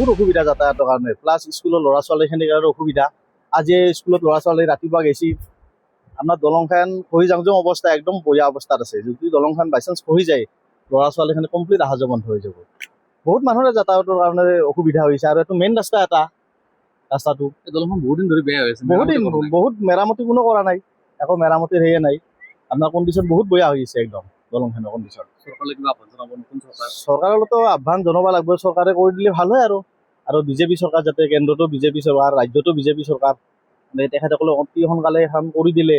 বহুত অসুবিধা যাতায়াতৰ কাৰণে, প্লাছ স্কুলৰ ল'ৰা ছোৱালীখিনিৰ কাৰণে অসুবিধা। আজি স্কুলত ল'ৰা ছোৱালী ৰাতিপুৱা গেছি, আপোনাৰ দলংখন খহি যাওঁ যাওঁ অৱস্থা, একদম বেয়া অৱস্থাত আছে। যদি দলংখন বাইচান্স খহি যায়, ল'ৰা ছোৱালীখিনি কমপ্লিট অহা যোৱা বন্ধ হৈ যাব। বহুত মানুহৰে যাতায়াতৰ কাৰণে অসুবিধা হৈছে। আৰু এইটো মেইন ৰাস্তা এটা, ৰাস্তাটো দলংখন বহুত দিন ধৰি বেয়া হৈ আছে, বহুত মেৰামতি কোনো কৰা নাই, একো মেৰামতিৰ হেৰিয়ে নাই। আপোনাৰ কণ্ডিশ্যন বহুত বেয়া হৈ আছে একদম দলংখনৰ কণ্ডিশ্যন। চৰকাৰলৈ কিবা আহ্বান জনাব নতুন চৰকাৰ? চৰকাৰতো আহ্বান জনাব লাগিব, চৰকাৰে কৰি দিলে ভাল হয়। আৰু বিজেপি চৰকাৰ, যাতে কেন্দ্ৰতো বিজেপি চৰকাৰ, ৰাজ্যতো বিজেপি চৰকাৰ, তেখেতসকলে অতি সোনকালে এখন কৰি দিলে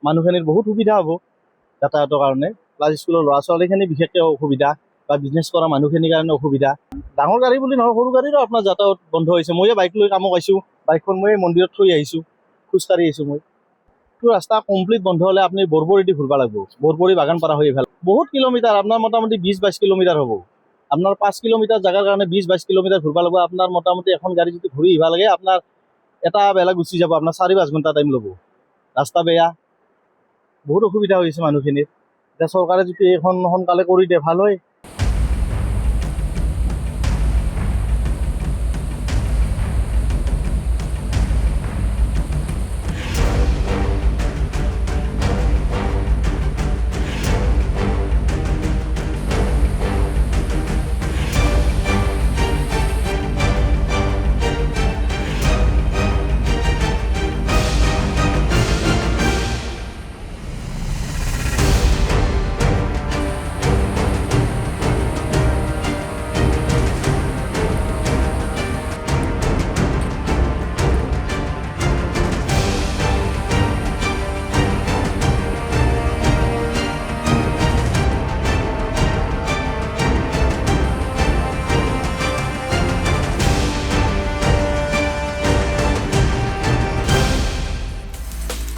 মানুহখিনিৰ বহুত সুবিধা হ'ব যাতায়াতৰ কাৰণে। প্লাছ স্কুলৰ ল'ৰা ছোৱালীখিনি বিশেষকৈ অসুবিধা, বা বিজনেছ কৰা মানুহখিনিৰ কাৰণে অসুবিধা। ডাঙৰ গাড়ী বুলি নহয়, সৰু গাড়ীৰো আপোনাৰ যাতায়াত বন্ধ হৈছে। ময়ে বাইক লৈ কামত আহিছোঁ, বাইকখন মই মন্দিৰত থৈ আহিছোঁ, খোজকাঢ়ি আহিছোঁ মই। এইটো ৰাস্তা কমপ্লিট বন্ধ হ'লে আপুনি বৰবৰীদি ঘূৰিব লাগিব, বৰবৰী বাগানপাৰা হৈ ভাল। বহুত কিলোমিটাৰ, আপোনাৰ মোটামুটি 20-22 কিলোমিটাৰ হ'ব। আপোনাৰ 5 কিলোমিটাৰ জেগাৰ কাৰণে 20-22 কিলোমিটাৰ ঘূৰিব লাগিব। আপোনাৰ মোটামুটি এখন গাড়ী যদি ঘূৰি আহিব লাগে, আপোনাৰ এটা বেলা গুচি যাব, আপোনাৰ 4-5 ঘণ্টা টাইম ল'ব। ৰাস্তা বেয়া, বহুত অসুবিধা হৈছে মানুহখিনিৰ। এতিয়া চৰকাৰে যদি এইখন সোনকালে কৰি দিয়ে ভাল হয়।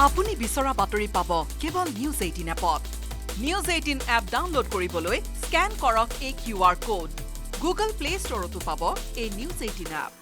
আপুনি বিচৰা বাতৰি পাব কেৱল নিউজ 18 এপত। নিউজ 18 এপ ডাউনলোড কৰিবলৈ স্কেন কৰক এই QR কোড। গুগল প্লে ষ্টৰতো পাব এই নিউজ 18 এপ।